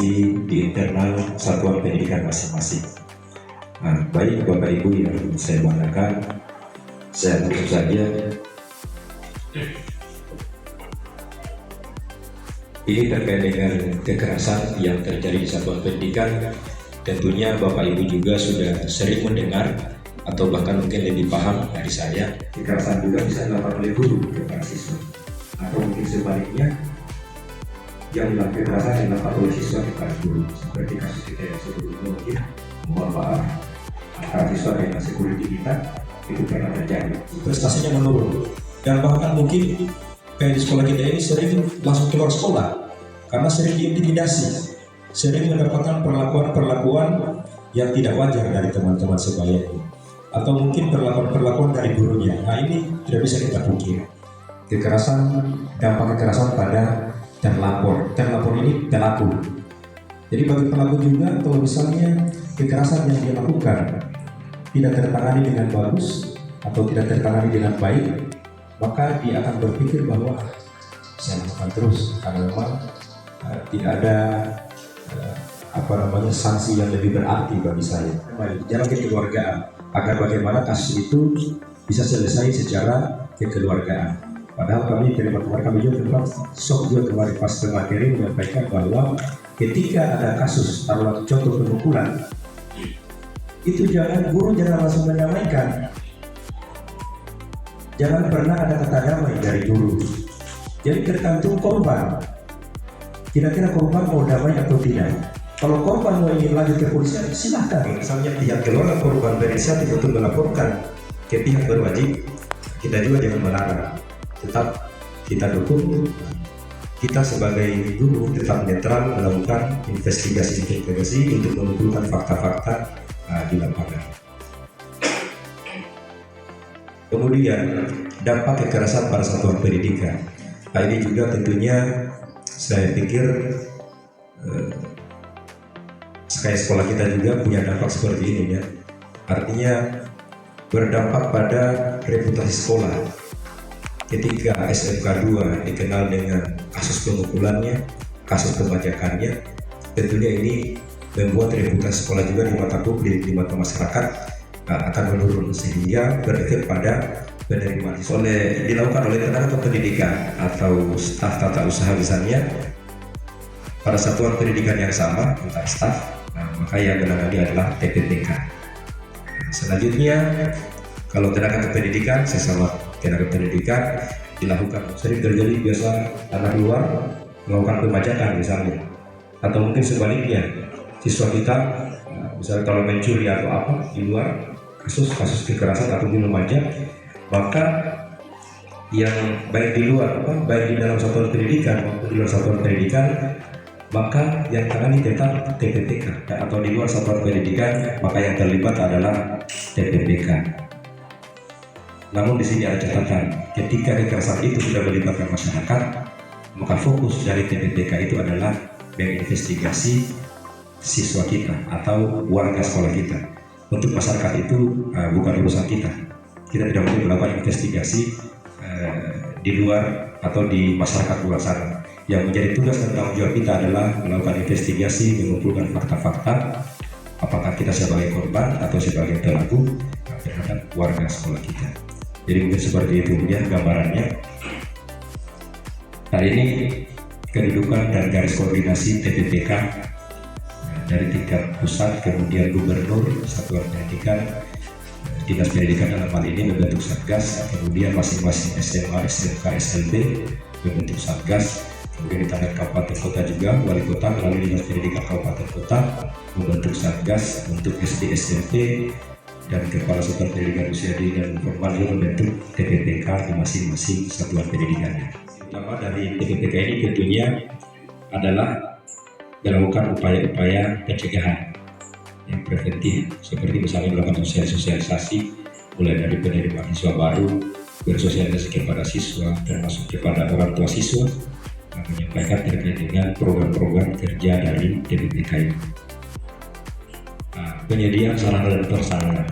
komunikasi di internal satuan pendidikan masing-masing. Nah, baik Bapak Ibu yang saya banggakan, saya langsung saja. Ini terkait dengan kekerasan yang terjadi di satuan pendidikan. Tentunya Bapak Ibu juga sudah sering mendengar atau bahkan mungkin lebih paham dari saya. Kekerasan juga bisa dilakukan oleh guru kepada siswa, atau mungkin sebaliknya yang dilakukan kekerasan dilakukan oleh siswa kepada guru, seperti kasus kita yang sebelumnya mungkin mohon maaf antara siswa dengan security kita itu pernah terjadi. Prestasinya menurun dan bahkan mungkin kayak di sekolah kita ini sering langsung keluar sekolah karena sering diintimidasi, sering mendapatkan perlakuan yang tidak wajar dari teman-teman sebayanya, atau mungkin perlakuan dari gurunya. Nah, ini tidak bisa kita pungkiri. Dampak kekerasan pada terlapor ini pelaku. Jadi bagi pelaku juga, kalau misalnya kekerasan yang dia lakukan tidak tertangani dengan bagus atau tidak tertangani dengan baik, maka dia akan berpikir bahwa saya lakukan terus karena memang tidak ada sanksi yang lebih berarti bagi saya. Jalan kekeluargaan agar bagaimana kasus itu bisa selesai secara kekeluargaan. Padahal kami juga kemarin pas materi menyampaikan bahwa ketika ada kasus contoh pemukulan, itu guru jangan langsung menyamaikan. Jangan pernah ada kata damai dari guru. Jadi tergantung korban. Kira-kira korban mau damai atau tidak. Kalau korban mau ingin lanjut ke polisi, silahkan. Misalnya pihak keluarga korban berinisiatif untuk melaporkan ke pihak berwajib, kita juga jangan melarang. Tetap kita dukung. Kita sebagai guru tetap netral melakukan investigasi untuk mengumpulkan fakta-fakta di lapangan. Kemudian dampak kekerasan pada satuan pendidikan. Nah, ini juga tentunya saya pikir kayak sekolah kita juga punya dampak seperti ini ya. Artinya berdampak pada reputasi sekolah. Ketika SMK 2 dikenal dengan kasus pemukulannya, kasus pembajakannya, tentunya ini membuat reputasi sekolah juga di mata publik, di mata masyarakat akan menurun, sehingga berefek pada penerimaan dilakukan oleh tenaga pendidikan atau staf tata usaha misalnya pada satuan pendidikan yang sama, entah staf, maka yang menangani adalah TPPK. Selanjutnya, kalau tenaga pendidikan sesama tenaga pendidikan dilakukan, sering terjadi biasa anak luar melakukan pembajakan misalnya, atau mungkin sebaliknya siswa kita misalnya kalau mencuri atau apa di luar, kasus kekerasan atau remaja, maka yang baik di luar baik di dalam satuan pendidikan maupun di luar satuan pendidikan, maka yang tangani tetap TPPK, atau di luar satuan pendidikan maka yang terlibat adalah TPPK. Namun di sini ada catatan, ketika kekerasan itu sudah melibatkan masyarakat, maka fokus dari TPPK itu adalah menginvestigasi siswa kita atau warga sekolah kita. Untuk masyarakat itu bukan urusan kita. Kita tidak mungkin melakukan investigasi di luar atau di masyarakat luar sana. Yang menjadi tugas dan tanggung jawab kita adalah melakukan investigasi, mengumpulkan fakta-fakta, apakah kita sebagai korban atau sebagai pelaku terhadap warga sekolah kita. Jadi mungkin seperti itu ya gambarannya. Hari ini kedudukan dan garis koordinasi TPPK dari tingkat pusat, kemudian gubernur, satuan pendidikan, dinas pendidikan dalam hal ini membentuk satgas, kemudian masing-masing SMA, SMK, SLB membentuk satgas, kemudian di tingkat kabupaten kota juga wali kota melalui dinas pendidikan kabupaten kota membentuk satgas untuk SD, SMP, dan kepala satuan pendidikan usia dini dan formal juga membentuk TPPK di masing-masing satuan pendidikannya. Utama dari TPPK ini tentunya adalah melakukan upaya-upaya pencegahan yang preventif, seperti misalnya melakukan sosialisasi mulai dari penerimaan siswa baru, bersosialisasi kepada siswa termasuk kepada orang tua siswa, menyampaikan terkait dengan program-program kerja dari TPPK ini. Penyediaan sarana dan prasarana